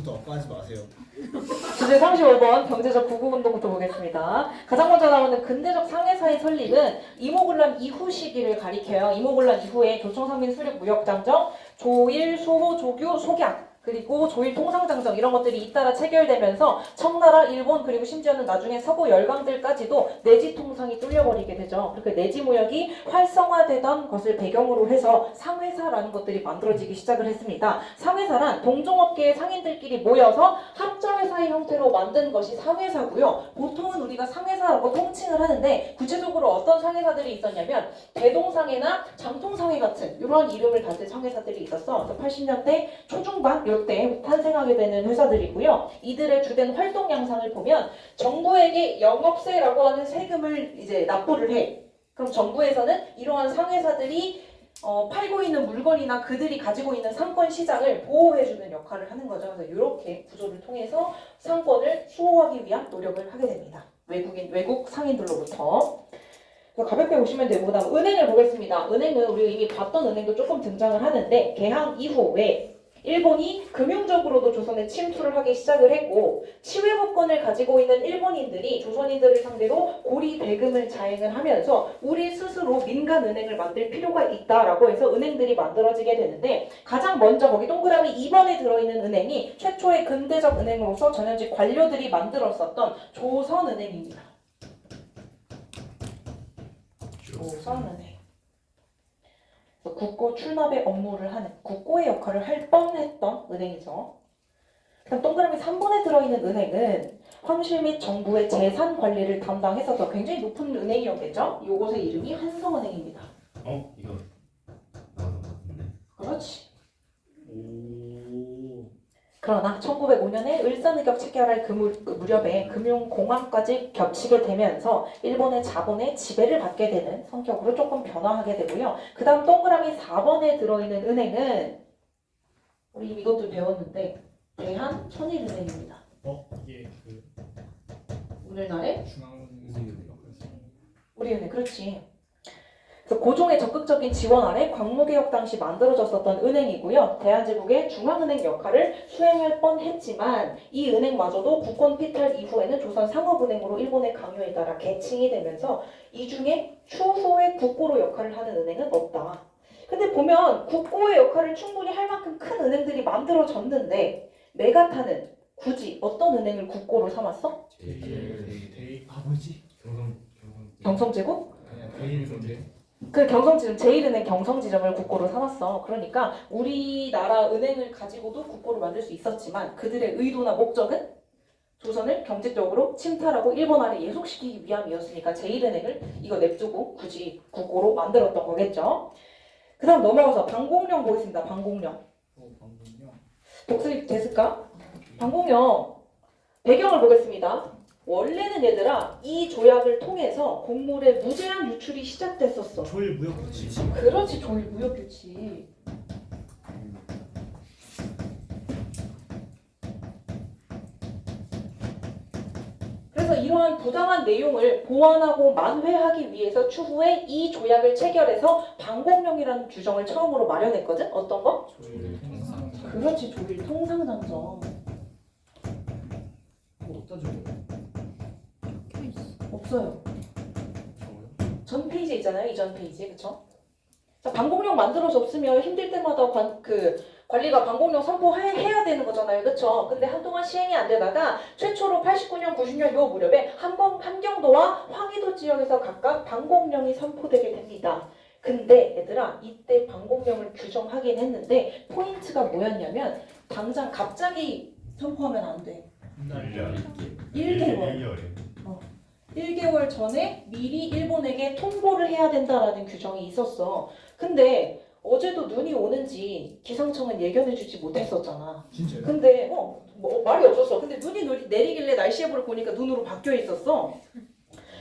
지금부터 엇가지 마세요. 주제 35번 경제적 구국운동부터 보겠습니다. 가장 먼저 나오는 근대적 상해사의 설립은 이모군란 이후 시기를 가리켜요. 이모군란 이후에 조총상민 수륙 무역장정, 조일, 수호, 조규, 속양 그리고 조일 통상장정 이런 것들이 잇따라 체결되면서 청나라, 일본 그리고 심지어는 나중에 서구 열강들까지도 내지 통상이 뚫려버리게 되죠. 그렇게 내지 무역이 활성화되던 것을 배경으로 해서 상회사라는 것들이 만들어지기 시작을 했습니다. 상회사란 동종업계의 상인들끼리 모여서 합자회사의 형태로 만든 것이 상회사고요. 보통은 우리가 상회사라고 통칭을 하는데 구체적으로 어떤 상회사들이 있었냐면 대동상회나 장통상회 같은 이런 이름을 가진 상회사들이 있었어. 그래서 80년대 초중반 이때 탄생하게 되는 회사들이고요. 이들의 주된 활동 양상을 보면 정부에게 영업세라고 하는 세금을 이제 납부를 해. 그럼 정부에서는 이러한 상회사들이 팔고 있는 물건이나 그들이 가지고 있는 상권 시장을 보호해주는 역할을 하는 거죠. 그래서 이렇게 구조를 통해서 상권을 수호하기 위한 노력을 하게 됩니다. 외국 상인들로부터. 그래서 가볍게 보시면 되고 그다음 은행을 보겠습니다. 은행은 우리가 이미 봤던 은행도 조금 등장을 하는데 개항 이후에 일본이 금융적으로도 조선에 침투를 하기 시작을 했고 치외국권을 가지고 있는 일본인들이 조선인들을 상대로 고리 대금을 자행을 하면서 우리 스스로 민간은행을 만들 필요가 있다라고 해서 은행들이 만들어지게 되는데 가장 먼저 거기 동그라미 2번에 들어있는 은행이 최초의 근대적 은행으로서 전현직 관료들이 만들었었던 조선은행입니다. 조선은행. 국고 출납의 업무를 하는 국고의 역할을 할 뻔했던 은행이죠. 그다음 동그라미 3번에 들어있는 은행은 황실 및 정부의 재산 관리를 담당했어서 굉장히 높은 은행이었겠죠. 이곳의 이름이 한성은행입니다. 이거 나왔던 것 같은데. 그렇지. 오. 그러나 1905년에 을사늑역 체결할 그 무렵에 금융공황까지 겹치게 되면서 일본의 자본의 지배를 받게 되는 성격으로 조금 변화하게 되고요. 그 다음 동그라미 4번에 들어있는 은행은 우리 이것도 배웠는데 대한천일은행입니다. 이게 그 오늘날의 중앙은행 우리은행 그렇지. 그래서 고종의 적극적인 지원 아래 광무개혁 당시 만들어졌었던 은행이고요. 대한제국의 중앙은행 역할을 수행할 뻔했지만 이 은행마저도 국권 피탈 이후에는 조선 상업은행으로 일본의 강요에 따라 개칭이 되면서 이 중에 추후에 국고로 역할을 하는 은행은 없다. 근데 보면 국고의 역할을 충분히 할 만큼 큰 은행들이 만들어졌는데 메가타는 굳이 어떤 은행을 국고로 삼았어? 뭐지? 경성제국? 그냥 대일은행. 그 경성지점 제1은행 경성지점을 국고로 삼았어. 그러니까 우리나라 은행을 가지고도 국고를 만들 수 있었지만 그들의 의도나 목적은 조선을 경제적으로 침탈하고 일본 아래 예속시키기 위함이었으니까 제1은행을 이거 냅두고 굳이 국고로 만들었던 거겠죠. 그 다음 넘어가서 방공령 보겠습니다. 방공령. 방금요. 독수리 됐을까? 방공령 배경을 보겠습니다. 원래는 얘들아 이 조약을 통해서 곡물의 무제한 유출이 시작됐었어. 조일 무역 규칙. 그렇지 조일 무역 규칙. 그래서 이러한 부당한 내용을 보완하고 만회하기 위해서 추후에 이 조약을 체결해서 방공령이라는 규정을 처음으로 마련했거든. 어떤 거? 조일 통상. 그렇지 조일 통상장정. 어디다 적어요? 없어요. 적어요? 전 페이지에 있잖아요. 이전 페이지에 그쵸? 자, 방공령 만들어졌으면 힘들 때마다 관리가 방공령 선포해야 되는 거잖아요. 그쵸? 근데 한동안 시행이 안 되다가 최초로 89년, 90년 요 무렵에 함경도와 황희도 지역에서 각각 방공령이 선포되게 됩니다. 근데 얘들아 이때 방공령을 규정하긴 했는데 포인트가 뭐였냐면 당장 갑자기 선포하면 안 돼. 1개월. 1개월 전에 미리 일본에게 통보를 해야 된다라는 규정이 있었어. 근데 어제도 눈이 오는지 기상청은 예견해주지 못했었잖아. 진짜요? 근데 말이 없었어. 근데 눈이 내리길래 날씨 예보를 보니까 눈으로 바뀌어 있었어.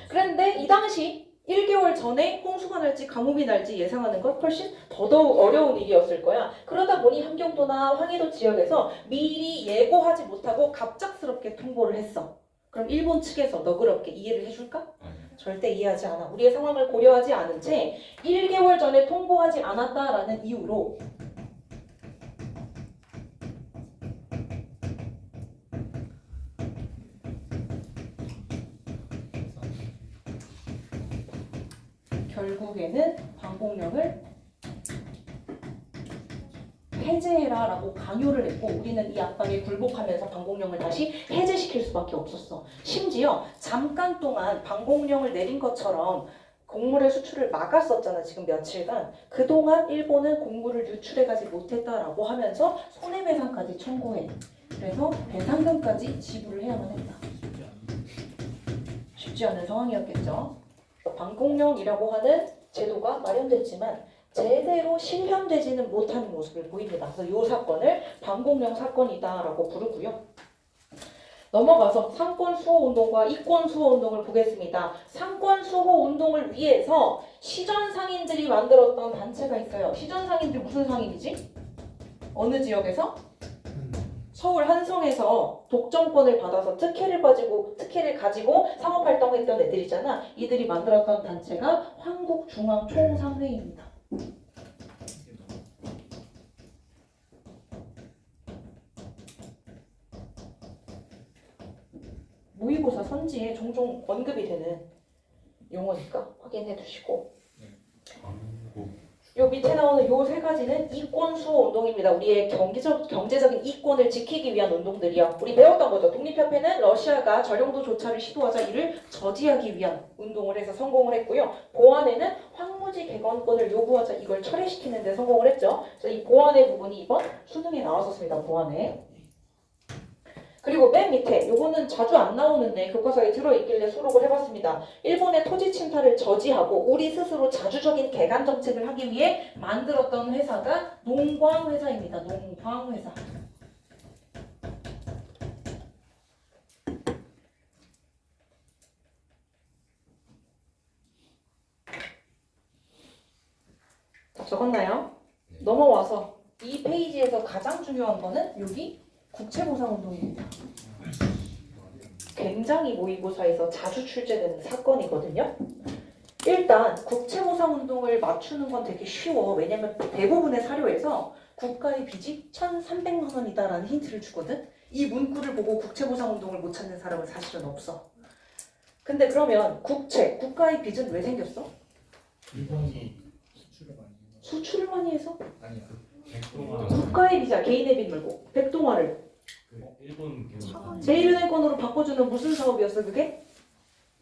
그런데 이 당시 1개월 전에 홍수가 날지 가뭄이 날지 예상하는 것 훨씬 더더욱 어려운 일이었을 거야. 그러다 보니 함경도나 황해도 지역에서 미리 예고하지 못하고 갑작스럽게 통보를 했어. 그럼 일본 측에서 너그럽게 이해를 해줄까? 절대 이해하지 않아. 우리의 상황을 고려하지 않은 채 1개월 전에 통보하지 않았다라는 이유로 결국에는 방공령을 해제해라 라고 강요를 했고 우리는 이 압박에 굴복하면서 방공령을 다시 해제시킬 수밖에 없었어. 심지어 잠깐 동안 방공령을 내린 것처럼 곡물의 수출을 막았었잖아. 지금 며칠간. 그동안 일본은 곡물을 유출해가지 못했다라고 하면서 손해배상까지 청구해. 그래서 배상금까지 지불을 해야만 했다. 쉽지 않은 상황이었겠죠. 방공령이라고 하는 제도가 마련됐지만 제대로 실현되지는 못하는 모습을 보입니다. 그래서 이 사건을 방공령 사건이다라고 부르고요. 넘어가서 상권 수호 운동과 이권 수호 운동을 보겠습니다. 상권 수호 운동을 위해서 시전 상인들이 만들었던 단체가 있어요. 시전 상인들 무슨 상인이지? 어느 지역에서? 서울 한성에서 독점권을 받아서 특혜를 가지고 상업 활동했던 애들이잖아. 이들이 만들었던 단체가 한국중앙총상회입니다. 모의고사 선지에 종종 언급이 되는 용어니까 확인해 두시고 요 밑에 나오는 요 세 가지는 이권 수호 운동입니다. 우리의 경제적인 이권을 지키기 위한 운동들이요. 우리 배웠던 거죠. 독립협회는 러시아가 전용도 조차를 시도하자 이를 저지하기 위한 운동을 해서 성공을 했고요. 보안에는 황무지 개건권을 요구하자 이걸 철회시키는 데 성공을 했죠. 그래서 이 보안의 부분이 이번 수능에 나왔었습니다. 보안에. 그리고 맨 밑에 요거는 자주 안 나오는데 교과서에 들어있길래 수록을 해봤습니다. 일본의 토지 침탈을 저지하고 우리 스스로 자주적인 개간 정책을 하기 위해 만들었던 회사가 농광회사입니다. 농광회사. 자, 적었나요? 네. 넘어와서 이 페이지에서 가장 중요한 거는 여기 국채보상운동입니다. 굉장히 모의고사에서 자주 출제되는 사건이거든요. 일단 국채보상운동을 맞추는 건 되게 쉬워. 왜냐면 대부분의 사료에서 국가의 빚이 1,300만 원이다라는 힌트를 주거든. 이 문구를 보고 국채보상운동을 못 찾는 사람은 사실은 없어. 근데 그러면 국가의 빚은 왜 생겼어? 일본이 수출을 많이 해서. 수출을 많이 해서? 아니야. 국가의 빚이야. 개인의 빚 말고. 백동화를 일본 제1은행권으로 바꿔주는 무슨 사업이었어 그게?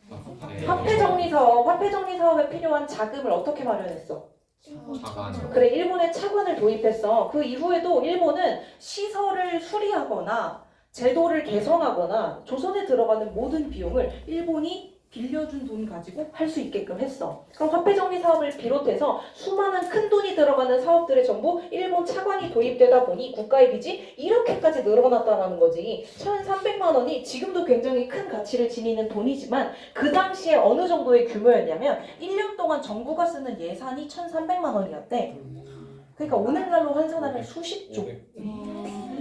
네. 화폐정리 사업. 화폐정리 사업에 필요한 자금을 어떻게 마련했어? 자반 그래, 일본에 차관을 도입했어. 그 이후에도 일본은 시설을 수리하거나 제도를 개선하거나 조선에 들어가는 모든 비용을 일본이 빌려준 돈 가지고 할 수 있게끔 했어. 그럼 화폐정리 사업을 비롯해서 수많은 큰 돈이 들어가는 사업들에 전부 일본 차관이 도입되다 보니 국가의 빚이 이렇게까지 늘어났다는 거지. 1,300만 원이 지금도 굉장히 큰 가치를 지니는 돈이지만 그 당시에 어느 정도의 규모였냐면 1년 동안 정부가 쓰는 예산이 1,300만 원이었대. 그러니까 오늘날로 환산하면 수십조,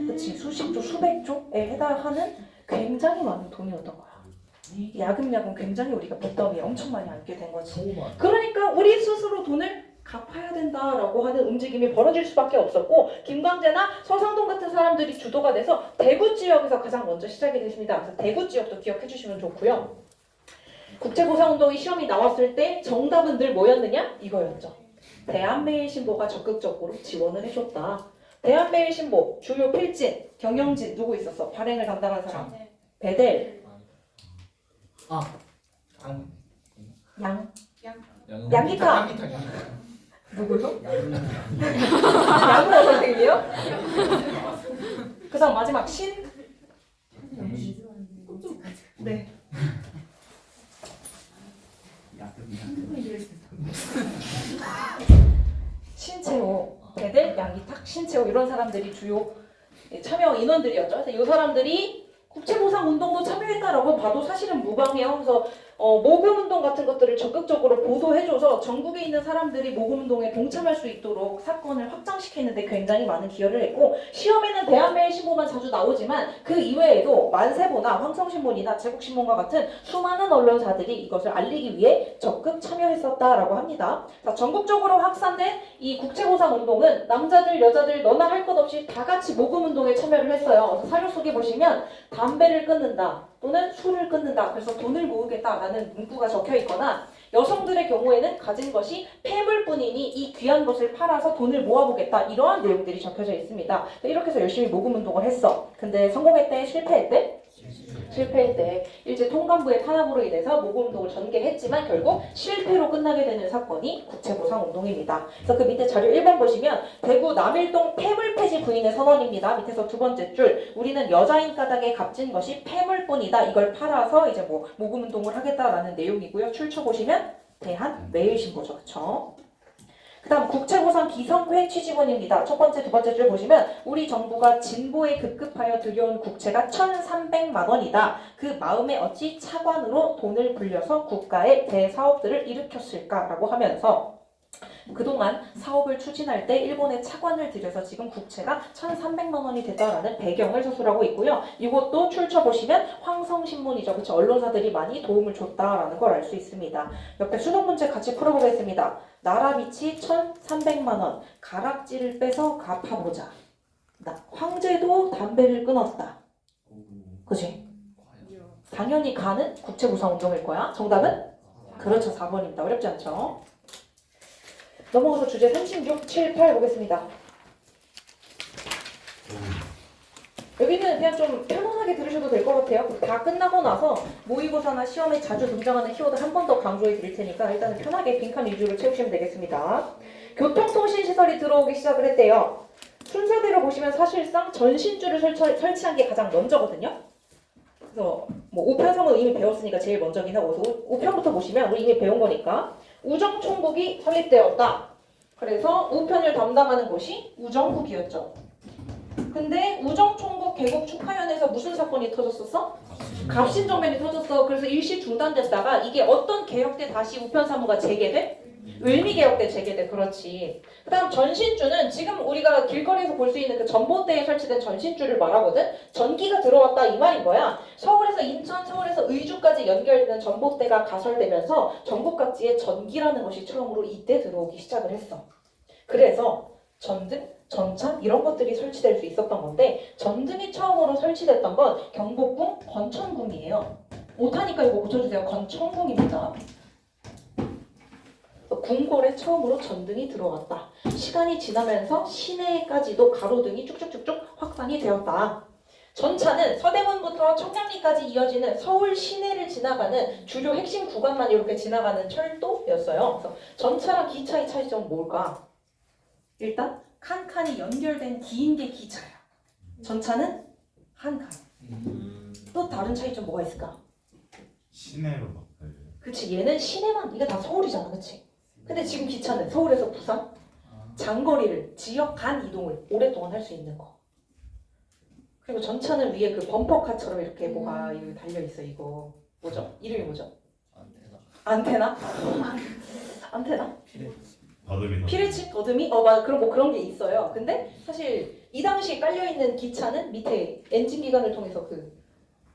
그치, 수십조, 수백조에 해당하는 굉장히 많은 돈이었던 거야. 야금야금 굉장히 우리가 빚더미에 엄청 많이 안게 된 거지. 그러니까 우리 스스로 돈을 갚아야 된다라고 하는 움직임이 벌어질 수밖에 없었고 김광재나 서상동 같은 사람들이 주도가 돼서 대구 지역에서 가장 먼저 시작이 됐습니다. 그래서 대구 지역도 기억해 주시면 좋고요. 국제보상운동이 시험이 나왔을 때 정답은 늘 뭐였느냐? 이거였죠. 대한매일신보가 적극적으로 지원을 해줬다. 대한매일신보 주요 필진, 경영진 누구 있었어? 발행을 담당한 사람. 베델. 양기타. 누구요? 양호 선생님이요? 그 다음 마지막 네. 신채호, 베델, 양기탁, 신채호 이런 사람들이 주요 참여 인원들이었죠. 그래서 이 사람들이 국채보상운동도 참여했다라고 봐도 사실은 무방해요. 그래서 모금운동 같은 것들을 적극적으로 보도해줘서 전국에 있는 사람들이 모금운동에 동참할 수 있도록 사건을 확장시키는데 굉장히 많은 기여를 했고 시험에는 대한매일신보만 자주 나오지만 그 이외에도 만세보나 황성신문이나 제국신문과 같은 수많은 언론사들이 이것을 알리기 위해 적극 참여했었다라고 합니다. 자, 전국적으로 확산된 이 국채보상운동은 남자들, 여자들 너나 할 것 없이 다 같이 모금운동에 참여를 했어요. 그래서 사료 속에 보시면 담배를 끊는다 또는 술을 끊는다. 그래서 돈을 모으겠다라는 라는 문구가 적혀 있거나 여성들의 경우에는 가진 것이 폐물뿐이니 이 귀한 것을 팔아서 돈을 모아보겠다 이러한 내용들이 적혀져 있습니다. 이렇게 해서 열심히 모금 운동을 했어. 근데 성공했대? 실패했대? 실패했대. 일제 통감부의 탄압으로 인해서 모금 운동을 전개했지만 결국 실패로 끝나게 되는 사건이 국채보상 운동입니다. 그래서 그 밑에 자료 1번 보시면 대구 남일동 폐물 폐지 부인의 선언입니다. 밑에서 두 번째 줄 우리는 여자인 까닭에 값진 것이 폐물뿐이다. 이걸 팔아서 이제 뭐 모금 운동을 하겠다라는 내용이고요. 출처 보시면 대한 매일신보죠. 그쵸? 그 다음 국채보상 기성회 취직원입니다. 첫 번째, 두 번째 줄 보시면 우리 정부가 진보에 급급하여 들여온 국채가 1,300만 원이다. 그 마음에 어찌 차관으로 돈을 불려서 국가의 대사업들을 일으켰을까라고 하면서 그동안 사업을 추진할 때 일본에 차관을 들여서 지금 국채가 1,300만 원이 됐다라는 배경을 서술하고 있고요. 이것도 출처 보시면 황성신문이죠. 그쵸? 언론사들이 많이 도움을 줬다라는 걸 알 수 있습니다. 옆에 수능 문제 같이 풀어보겠습니다. 나라빚이 1,300만 원, 가락지를 빼서 갚아보자. 황제도 담배를 끊었다. 그치? 당연히 가는 국채보상 운동일 거야. 정답은? 그렇죠. 4번입니다. 어렵지 않죠? 넘어가서 주제 36, 7, 8 보겠습니다. 여기는 그냥 좀 편안하게 들으셔도 될 것 같아요. 다 끝나고 나서 모의고사나 시험에 자주 등장하는 키워드 한 번 더 강조해 드릴 테니까 일단은 편하게 빈칸 위주로 채우시면 되겠습니다. 교통통신시설이 들어오기 시작을 했대요. 순서대로 보시면 사실상 전신줄을 설치한 게 가장 먼저거든요. 그래서 뭐 우편성은 이미 배웠으니까 제일 먼저긴 하고 우편부터 보시면 우리 이미 배운 거니까 우정총국이 설립되었다. 그래서 우편을 담당하는 곳이 우정국이었죠. 근데 우정총국 개국 축하연에서 무슨 사건이 터졌었어? 갑신정변이 터졌어. 그래서 일시 중단됐다가 이게 어떤 개혁 때 다시 우편사무가 재개돼? 을미개혁 때 재개돼. 그렇지. 그 다음 전신줄은 지금 우리가 길거리에서 볼 수 있는 그 전봇대에 설치된 전신줄을 말하거든. 전기가 들어왔다 이 말인 거야. 서울에서 인천, 서울에서 의주까지 연결되는 전봇대가 가설되면서 전국 각지에 전기라는 것이 처음으로 이때 들어오기 시작을 했어. 그래서 전등, 전차 이런 것들이 설치될 수 있었던 건데 전등이 처음으로 설치됐던 건 경복궁 건천궁이에요. 못하니까 이거 고쳐주세요. 건천궁입니다. 궁궐에 처음으로 전등이 들어왔다. 시간이 지나면서 시내까지도 가로등이 쭉쭉쭉쭉 확산이 되었다. 전차는 서대문부터 청량리까지 이어지는 서울 시내를 지나가는 주요 핵심 구간만 이렇게 지나가는 철도였어요. 그래서 전차랑 기차의 차이점은 뭘까? 일단 칸칸이 연결된 긴 게 기차야. 전차는 한 칸. 또 다른 차이점 뭐가 있을까? 시내로 바꿔요. 그치, 얘는 시내만, 이게 다 서울이잖아, 그치? 근데 지금 기차는 서울에서 부산, 장거리를, 지역 간 이동을 오랫동안 할 수 있는 거. 그리고 전차는 위에 그 범퍼카처럼 이렇게 뭐가 여기 달려있어, 이거. 뭐죠? 이름이 뭐죠? 안테나? 안테나? 더듬이. 피레칩, 더듬이? 맞아. 그런 뭐 그런 게 있어요. 근데 사실 이 당시에 깔려있는 기차는 밑에 엔진 기관을 통해서 그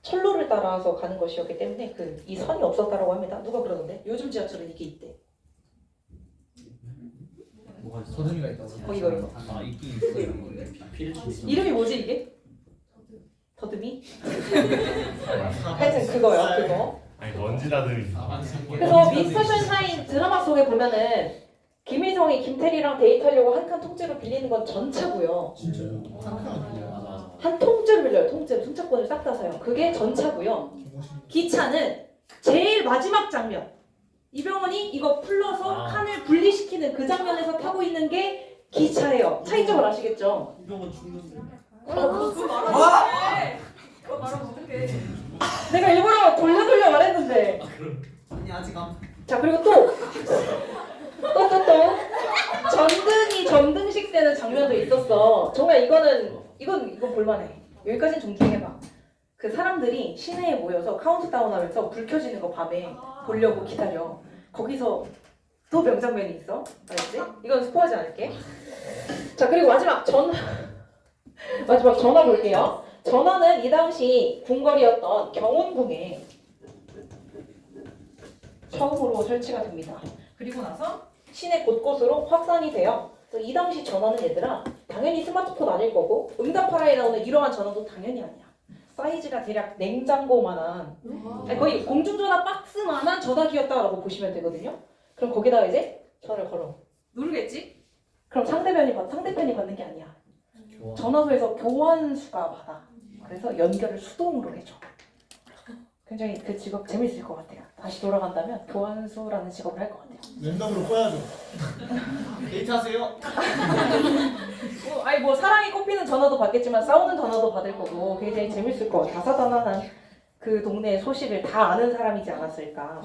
철로를 따라서 가는 것이었기 때문에 그 이 선이 없었다라고 합니다. 누가 그러던데? 요즘 지하철은 이게 있대. 뭐가 서등이가 있다고. 이거. 아 있긴 있어요. 이름이 뭐지 이게? 더듬이? 하여튼 그거요, 그거. 아니 먼지 다듬이. 그래서 미스터 션샤인 드라마 속에 보면은 김일성이 김태리랑 데이트하려고 한 칸 통째로 빌리는 건 전차고요. 진짜요? 한 통째로 빌려요. 통째로 승차권을 싹 다 사요. 그게 전차고요. 기차는 제일 마지막 장면. 이병헌이 이거 풀러서 칸을 분리시키는 그 장면에서 타고 있는 게 기차예요. 차이점을 아시겠죠? 이병헌 죽는데. 그거 말하면 어떡해. 내가 일부러 돌려 말했는데. 아니 아직 안. 자, 그리고 또 전등식 되는 장면도 있었어. 정말 이건 볼만해. 여기까지는 존중해봐. 그 사람들이 시내에 모여서 카운트다운하면서 불 켜지는 거 밤에 보려고 기다려. 거기서 또 명장면이 있어. 알지? 이건 스포하지 않을게. 자, 그리고 마지막 전화 볼게요. 전화는 이 당시 궁궐이었던 경운궁에 처음으로 설치가 됩니다. 그리고 나서 시내 곳곳으로 확산이 돼요. 그래서 이 당시 전화는 얘들아 당연히 스마트폰 아닐 거고 응답하라에 나오는 이러한 전화도 당연히 아니야. 사이즈가 대략 냉장고만한 아니, 거의 공중전화 박스만한 전화기였다라고 보시면 되거든요. 그럼 거기다가 이제 전화를 걸어. 누르겠지? 그럼 상대편이 받는 게 아니야. 전화소에서 교환수가 받아. 그래서 연결을 수동으로 해줘. 굉장히 그 직업 재밌을 것 같아요. 다시 돌아간다면 교환수라는 직업을 할 것 같아요. 랜덤으로 꺼야죠. 데이트하세요. 아니 뭐 사랑이 꼽히는 전화도 받겠지만 싸우는 전화도 받을 거고 굉장히 재밌을 것 같아요. 다사다난한 그 동네의 소식을 다 아는 사람이지 않았을까.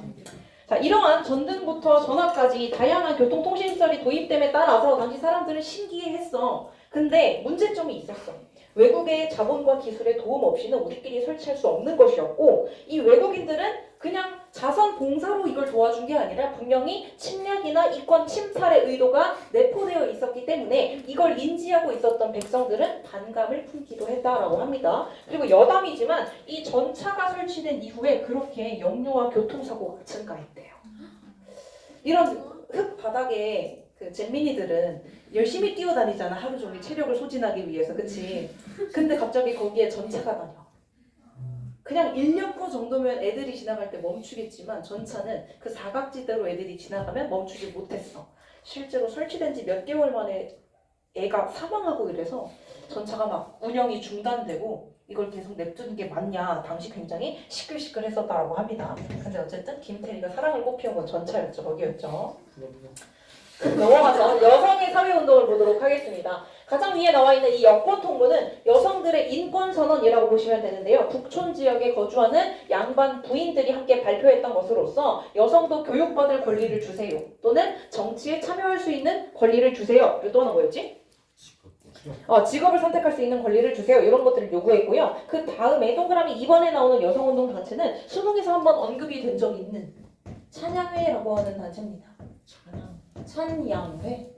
자, 이러한 전등부터 전화까지 다양한 교통통신시설이 도입됨에 따라서 당시 사람들은 신기해했어. 근데 문제점이 있었어. 외국의 자본과 기술의 도움 없이는 우리끼리 설치할 수 없는 것이었고 이 외국인들은 그냥 자선 봉사로 이걸 도와준 게 아니라 분명히 침략이나 이권 침탈의 의도가 내포되어 있었기 때문에 이걸 인지하고 있었던 백성들은 반감을 품기도 했다라고 합니다. 그리고 여담이지만 이 전차가 설치된 이후에 그렇게 역류와 교통사고가 증가했대요. 이런 흙 바닥에 그 잼민이들은 열심히 뛰어다니잖아. 하루 종일 체력을 소진하기 위해서. 그치? 근데 갑자기 거기에 전차가 다녀. 그냥 1년 정도면 애들이 지나갈 때 멈추겠지만 전차는 그 사각지대로 애들이 지나가면 멈추지 못했어. 실제로 설치된 지 몇 개월 만에 애가 사망하고 이래서 전차가 막 운영이 중단되고 이걸 계속 냅두는 게 맞냐. 당시 굉장히 시끌시끌했었다라고 합니다. 근데 어쨌든 김태리가 사랑을 꽃피운 건 전차였죠. 거기였죠. 넘어가서 여성의 사회운동을 보도록 하겠습니다. 가장 위에 나와 있는 이 여권 통보는 여성들의 인권선언이라고 보시면 되는데요. 북촌 지역에 거주하는 양반 부인들이 함께 발표했던 것으로서 여성도 교육받을 권리를 주세요. 또는 정치에 참여할 수 있는 권리를 주세요. 또 하나 뭐였지? 직업을 선택할 수 있는 권리를 주세요. 이런 것들을 요구했고요. 그 다음에 동그라미 2번에 나오는 여성운동 단체는 수능에서 한번 언급이 된 적이 있는 찬양회라고 하는 단체입니다. 찬양회.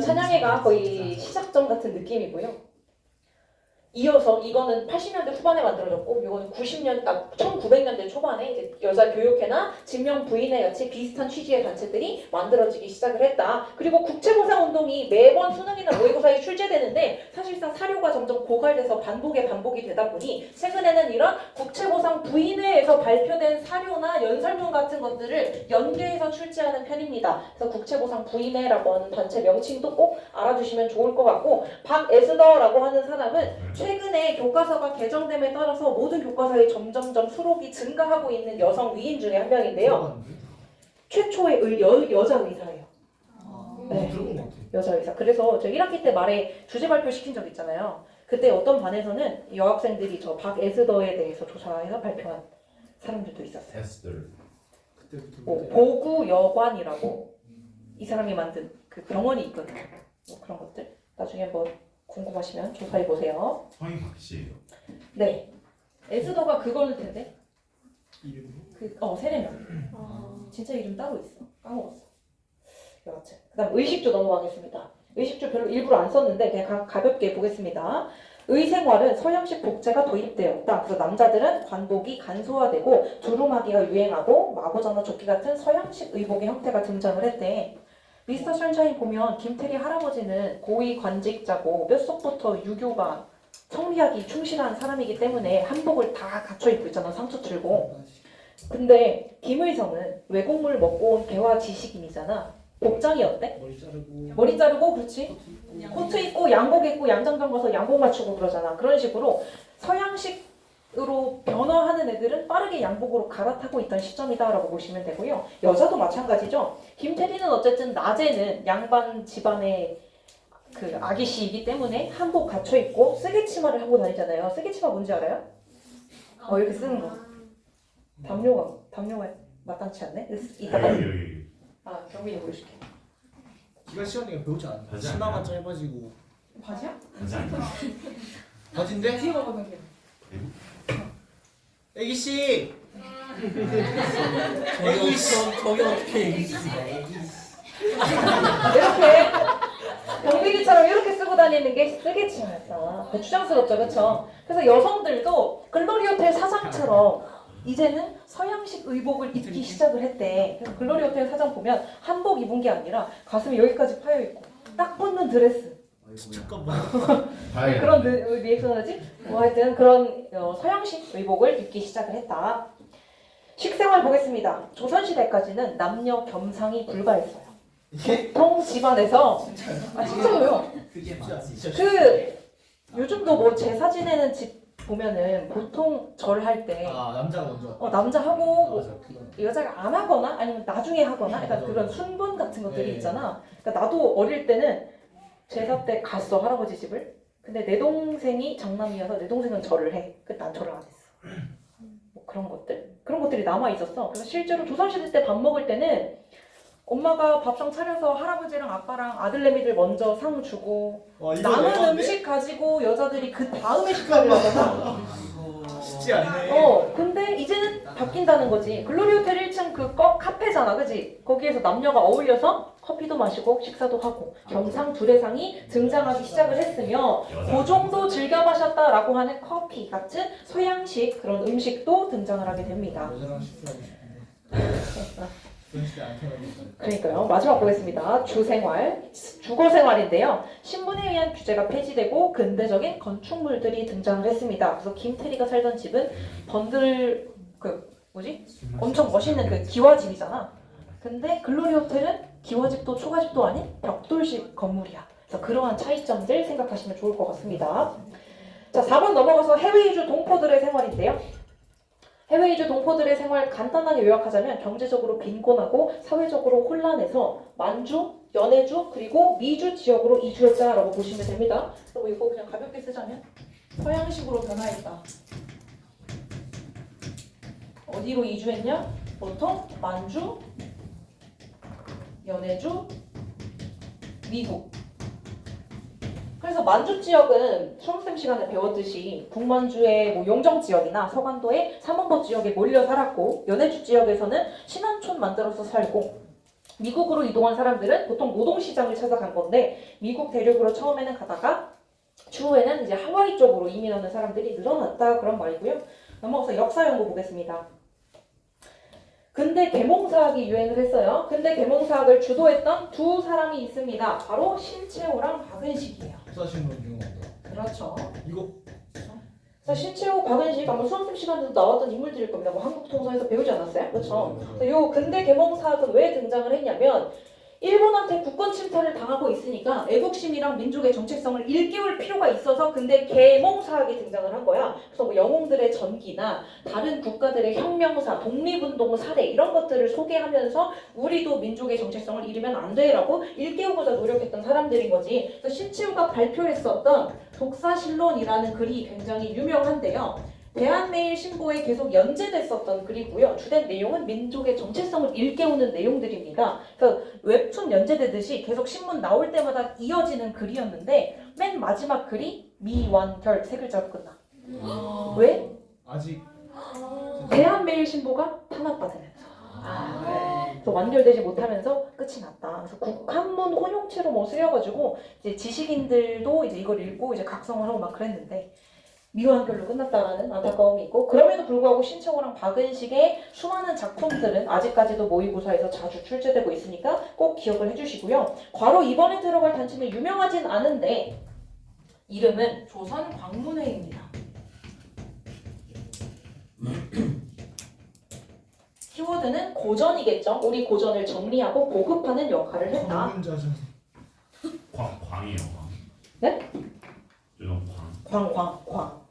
찬양회가 거의 시작점 같은 느낌이고요. 이어서 이거는 80년대 후반에 만들어졌고 이거는 1900년대 초반에 이제 여자 교육회나 진명 부인회 같이 비슷한 취지의 단체들이 만들어지기 시작을 했다. 그리고 국채보상운동이 매번 수능이나 모의고사에 출제되는데 사실상 사료가 점점 고갈돼서 반복이 되다 보니 최근에는 이런 국채보상 부인회에서 발표된 사료나 연설문 같은 것들을 연계해서 출제하는 편입니다. 그래서 국채보상 부인회라고 하는 단체 명칭도 꼭 알아주시면 좋을 것 같고 박에스더라고 하는 사람은 최근에 교과서가 개정됨에 따라서 모든 교과서에 점점점 수록이 증가하고 있는 여성 위인 중에 한 명인데요. 최초의 여자 의사예요. 네, 들어본 것 같아. 여자 의사. 그래서 저 1학기 때 말에 주제 발표 시킨 적 있잖아요. 그때 어떤 반에서는 여학생들이 저 박에스더에 대해서 조사해서 발표한 사람들도 있었어요. 보구여관이라고 이 사람이 만든 그 병원이 있거든요. 뭐 그런 것들 나중에 뭐 궁금하시면 조사해 보세요. 성이 박씨예요. 네, 에스더가 그거는 텐데. 이름이? 세례명. 진짜 이름 따로 있어. 까먹었어. 여하튼 그다음 의식주 넘어가겠습니다. 의식주 별로 일부러 안 썼는데 그냥 가볍게 보겠습니다. 의생활은 서양식 복제가 도입되었다. 그래서 남자들은 관복이 간소화되고 두루마기가 유행하고 마고자나 조끼 같은 서양식 의복의 형태가 등장을 했대. 미스터 선샤인 보면 김태리 할아버지는 고위 관직자고 뼛속부터 유교가 성리학이 충실한 사람이기 때문에 한복을 다 갖춰 입고 있잖아. 상처 들고. 근데 김의성은 외국물 먹고 온 개화 지식인이잖아. 복장이 어때? 머리 자르고 그렇지. 코트 입고 양복 입고 양장점 가서 양복 맞추고 그러잖아. 그런 식으로 서양식으로 변화하는 애들은 빠르게 양복으로 갈아타고 있던 시점이다라고 보시면 되고요. 여자도 마찬가지죠. 김태리는 어쨌든 낮에는 양반 집안의 그 아기씨이기 때문에 한복 갖춰 입고 쓰개치마를 하고 다니잖아요. 쓰개치마 뭔지 알아요? 이렇게 쓰는 거. 담요가 마땅치 않네? 이따가 여기. 경민이 보여줄게. 기가 시간이가 배우지 않아. 바지 치마가 아니야? 짧아지고. 바지야? 맞지 않나? 바지인데? 뒤에 봐봐, 게 애기 씨. 애기 씨. 저기 어떻게 애기 씨? 이렇게 경비기처럼 이렇게 쓰고 다니는 게 쓰개치마였어. 주장스럽죠, 그렇죠? 그래서 여성들도 글로리 호텔 사장처럼 이제는 서양식 의복을 입기 시작을 했대. 그래서 글로리 호텔 사장 보면 한복 입은 게 아니라 가슴이 여기까지 파여 있고 딱 붙는 드레스. 잠깐만. 다행이다. 그런 리액션 하지? 뭐 하여튼 그런 서양식 의복을 입기 시작을 했다. 식생활 보겠습니다. 조선시대까지는 남녀 겸상이 불가했어요. 이게 보통 집안에서 아 진짜로요. 그게 맞지. 그 요즘도 뭐 제사 지내는 집 보면은 보통 절할 때 아 남자가 먼저. 남자 하고 뭐 맞아 그건. 여자가 안 하거나 아니면 나중에 하거나 약간 맞아. 그런 순번 같은 것들이 네. 있잖아. 그러니까 나도 어릴 때는 제사 때 갔어 할아버지 집을. 근데 내 동생이 장남이어서 내 동생은 절을 해. 근데 난 절을 안 했어. 뭐 그런 것들이 남아 있었어. 그래서 실제로 조선시대 때 밥 먹을 때는 엄마가 밥상 차려서 할아버지랑 아빠랑 아들내미들 먼저 상 주고 와 이거 남은 내가 음식 가지고 여자들이 그 다음에 식사를 하잖아. 쉽지 않네. 근데 이제는 바뀐다는 거지. 글로리 호텔 1층 그 카페잖아, 그지? 거기에서 남녀가 어울려서 커피도 마시고 식사도 하고 겸상 두레상이 등장하기 시작을 했으며 그 정도 즐겨 마셨다라고 하는 커피 같은 서양식 그런 음식도 등장을 하게 됩니다. 여자랑 식사하고 싶은데. 그런 시대 안 태어나니까. 그러니까요. 마지막 보겠습니다. 주생활, 주거생활인데요. 신분에 의한 규제가 폐지되고 근대적인 건축물들이 등장을 했습니다. 그래서 김태리가 살던 집은 번들 엄청 멋있는 그 기와집이잖아. 근데 글로리 호텔은 기와집도 초가집도 아닌 벽돌식 건물이야. 그래서 그러한 차이점들 생각하시면 좋을 것 같습니다. 자, 4번 넘어가서 해외 이주 동포들의 생활인데요. 해외 이주 동포들의 생활 간단하게 요약하자면 경제적으로 빈곤하고 사회적으로 혼란해서 만주, 연해주, 그리고 미주 지역으로 이주했다라고 보시면 됩니다. 그리고 이거 그냥 가볍게 쓰자면 서양식으로 변화했다. 어디로 이주했냐? 보통 만주, 연해주, 미국. 그래서 만주 지역은 수험생 시간에 배웠듯이 북만주의 뭐 용정 지역이나 서간도의 삼원보 지역에 몰려 살았고 연해주 지역에서는 신안촌 만들어서 살고 미국으로 이동한 사람들은 보통 노동시장을 찾아간 건데 미국 대륙으로 처음에는 가다가 추후에는 이제 하와이 쪽으로 이민하는 사람들이 늘어났다 그런 말이고요. 넘어가서 역사 연구 보겠습니다. 근대 계몽사학이 유행을 했어요. 근대 계몽사학을 주도했던 두 사람이 있습니다. 바로 신채호랑 박은식이에요. 사실은 유용하다. 그렇죠. 이거 그래서 신채호, 박은식 아마 수험생 시간에도 나왔던 인물들일 겁니다. 뭐 한국통상에서 배우지 않았어요? 그렇죠. 요 근대 계몽사학은 왜 등장을 했냐면 일본한테 국권 침탈을 당하고 있으니까 애국심이랑 민족의 정체성을 일깨울 필요가 있어서 근대 계몽사학이 등장을 한 거야. 그래서 뭐 영웅들의 전기나 다른 국가들의 혁명사, 독립운동 사례 이런 것들을 소개하면서 우리도 민족의 정체성을 잃으면 안 돼라고 일깨우고자 노력했던 사람들인 거지. 그래서 신치우가 발표했었던 독사실론이라는 글이 굉장히 유명한데요. 대한매일신보에 계속 연재됐었던 글이고요. 주된 내용은 민족의 정체성을 일깨우는 내용들입니다. 그래서 웹툰 연재되듯이 계속 신문 나올 때마다 이어지는 글이었는데 맨 마지막 글이 미완결 세 글자로 끝나. 왜? 아직 대한매일신보가 탄압받으면서. 그래서 완결되지 못하면서 끝이 났다. 그래서 국한문 혼용체로 뭐 쓰여가지고 이제 지식인들도 이제 이걸 읽고 이제 각성을 하고 막 그랬는데. 미완결로 끝났다라는 안타까움이 있고 그럼에도 불구하고 신채호랑 박은식의 수많은 작품들은 아직까지도 모의고사에서 자주 출제되고 있으니까 꼭 기억을 해주시고요. 괄호 2번에 들어갈 단체는 유명하진 않은데 이름은 조선광문회입니다. 키워드는 고전이겠죠. 우리 고전을 정리하고 보급하는 역할을 했다. 광문자전. 광이요. 네? 요즘 광. 광.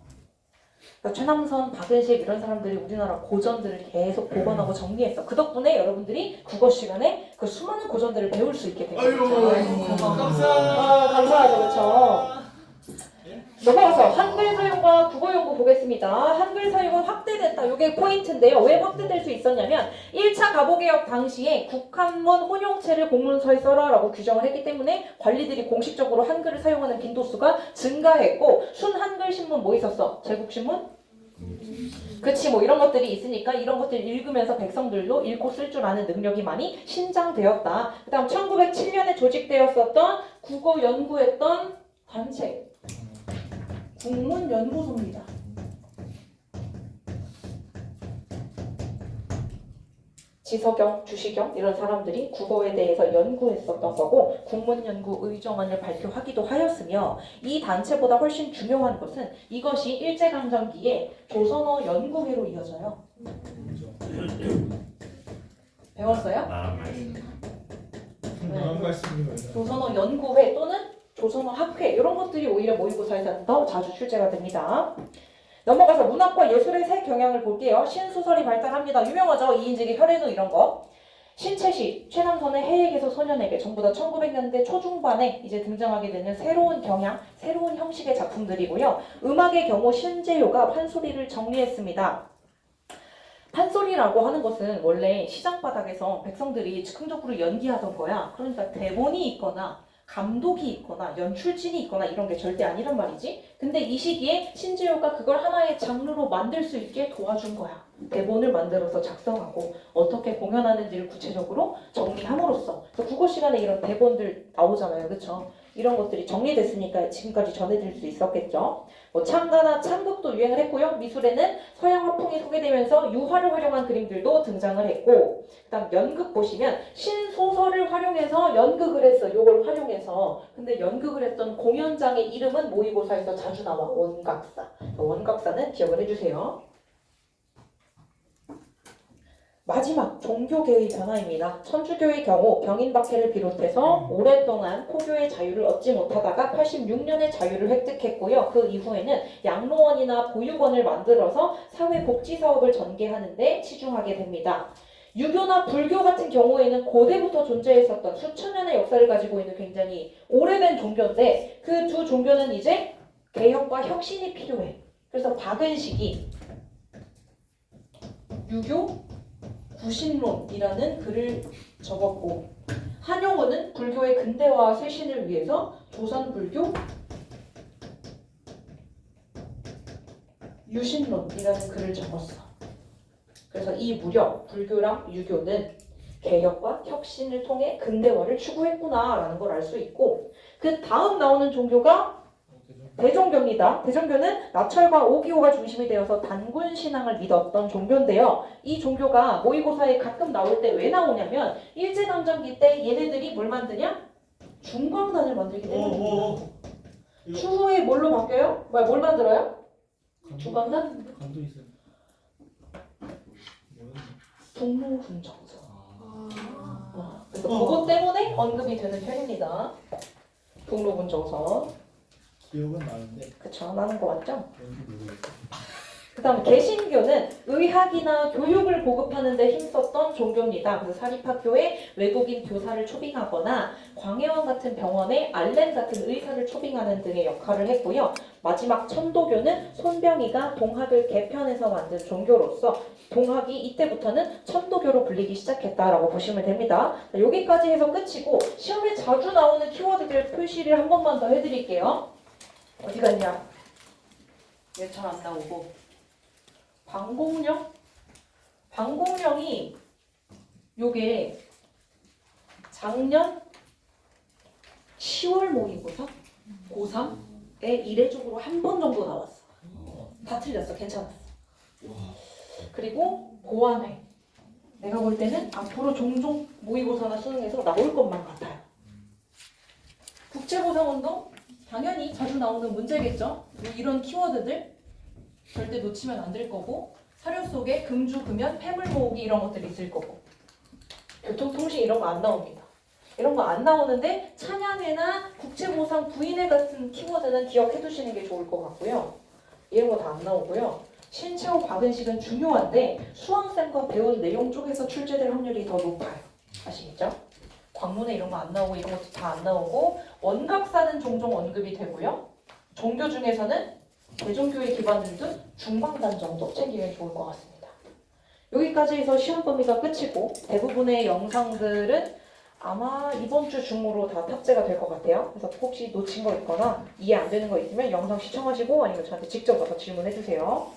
그러니까 최남선, 박은식 이런 사람들이 우리나라 고전들을 계속 복원하고 정리했어. 그 덕분에 여러분들이 국어 시간에 그 수많은 고전들을 배울 수 있게 된 거죠. 감사하죠, 그렇죠? 넘어가서 한글 사용과 국어 연구 보겠습니다. 한글 사용은 확대됐다. 이게 포인트인데요. 왜 확대될 수 있었냐면 1차 가보개혁 당시에 국한문 혼용체를 공문서에 써라라고 규정을 했기 때문에 관리들이 공식적으로 한글을 사용하는 빈도수가 증가했고 순한글 신문 뭐 있었어? 제국신문? 그치 뭐 이런 것들이 있으니까 이런 것들을 읽으면서 백성들도 읽고 쓸 줄 아는 능력이 많이 신장되었다. 그 다음 1907년에 조직되었었던 국어 연구했던 단체 국문연구소입니다. 지석영, 주시경 이런 사람들이 국어에 대해서 연구했었던 거고 국문연구의정안을 발표하기도 하였으며 이 단체보다 훨씬 중요한 것은 이것이 일제강점기에 조선어 연구회로 이어져요. 그렇죠. 배웠어요? 나랑 말씀. 나만 말씀드리면 조선어 연구회 또는 조선어 학회 이런 것들이 오히려 모의고사에서 더 자주 출제가 됩니다. 넘어가서 문학과 예술의 새 경향을 볼게요. 신소설이 발달합니다. 유명하죠. 이인직의 혈의도 이런 거. 신채시, 최남선의 해에게서 소년에게 전부 다 1900년대 초중반에 이제 등장하게 되는 새로운 경향, 새로운 형식의 작품들이고요. 음악의 경우 신재효가 판소리를 정리했습니다. 판소리라고 하는 것은 원래 시장 바닥에서 백성들이 즉흥적으로 연기하던 거야. 그러니까 대본이 있거나 감독이 있거나 연출진이 있거나 이런 게 절대 아니란 말이지. 근데 이 시기에 신재효가 그걸 하나의 장르로 만들 수 있게 도와준 거야. 대본을 만들어서 작성하고 어떻게 공연하는지를 구체적으로 정리함으로써. 그래서 국어 시간에 이런 대본들 나오잖아요. 그렇죠? 이런 것들이 정리됐으니까 지금까지 전해드릴 수 있었겠죠. 뭐 창가나 창극도 유행을 했고요. 미술에는 서양 화풍이 소개되면서 유화를 활용한 그림들도 등장을 했고, 그다음 연극 보시면 신소설을 활용해서 연극을 했어. 요걸 활용해서. 근데 연극을 했던 공연장의 이름은 모의고사에서 자주 나와. 원각사. 원각사는 기억을 해주세요. 마지막 종교계의 변화입니다. 천주교의 경우 병인박해를 비롯해서 오랫동안 포교의 자유를 얻지 못하다가 86년에 자유를 획득했고요. 그 이후에는 양로원이나 보육원을 만들어서 사회복지사업을 전개하는 데 치중하게 됩니다. 유교나 불교 같은 경우에는 고대부터 존재했었던 수천 년의 역사를 가지고 있는 굉장히 오래된 종교인데 그 두 종교는 이제 개혁과 혁신이 필요해. 그래서 박은식이 유교 구신론이라는 글을 적었고 한용운은 불교의 근대화 쇄신을 위해서 조선불교 유신론이라는 글을 적었어. 그래서 이 무렵 불교랑 유교는 개혁과 혁신을 통해 근대화를 추구했구나라는 걸 알 수 있고 그 다음 나오는 종교가 대종교입니다. 대종교는 나철과 오기오가 중심이 되어서 단군 신앙을 믿었던 종교인데요. 이 종교가 모의고사에 가끔 나올 때 왜 나오냐면 일제강점기 때 얘네들이 뭘 만드냐? 중광단을 만들기 때문입니다. 추후에 뭘로 바뀌어요? 뭘 만들어요? 중광단? 감도 있어요. 북로훈정서. 그래서 그것 때문에 언급이 되는 편입니다. 북로훈정서. 기억은 나는데 그쵸, 나는 거 맞죠? 뭔지 모르겠어요. 그 다음 개신교는 의학이나 교육을 보급하는 데 힘썼던 종교입니다. 그래서 사립학교에 외국인 교사를 초빙하거나 광해원 같은 병원에 알렌 같은 의사를 초빙하는 등의 역할을 했고요. 마지막 천도교는 손병희가 동학을 개편해서 만든 종교로서 동학이 이때부터는 천도교로 불리기 시작했다라고 보시면 됩니다. 여기까지 해서 끝이고 시험에 자주 나오는 키워드들 표시를 한 번만 더 해드릴게요. 어디 갔냐? 얘 잘 안 나오고 방공령? 방공령이 요게 작년 10월 모의고사 고3에 이례적으로 한 번 정도 나왔어. 다 틀렸어. 괜찮았어. 그리고 보완회. 내가 볼 때는 앞으로 종종 모의고사나 수능에서 나올 것만 같아요. 국제보상운동? 당연히 자주 나오는 문제겠죠. 이런 키워드들 절대 놓치면 안 될 거고 사료 속에 금주, 금연, 폐물 모으기 이런 것들이 있을 거고 교통통신 이런 거 안 나옵니다. 이런 거 안 나오는데 찬양회나 국제보상 부인회 같은 키워드는 기억해 두시는 게 좋을 것 같고요. 이런 거 다 안 나오고요. 신채호, 박은식은 중요한데 수험생과 배운 내용 쪽에서 출제될 확률이 더 높아요. 아시겠죠? 광문에 이런 거 안 나오고 이런 것도 다 안 나오고 원각사는 종종 언급이 되고요. 종교 중에서는 대종교의 기반을 둔 중광단 정도 챙기면 좋을 것 같습니다. 여기까지 해서 시험 범위가 끝이고 대부분의 영상들은 아마 이번 주 중으로 다 탑재가 될 것 같아요. 그래서 혹시 놓친 거 있거나 이해 안 되는 거 있으면 영상 시청하시고 아니면 저한테 직접 와서 질문해 주세요.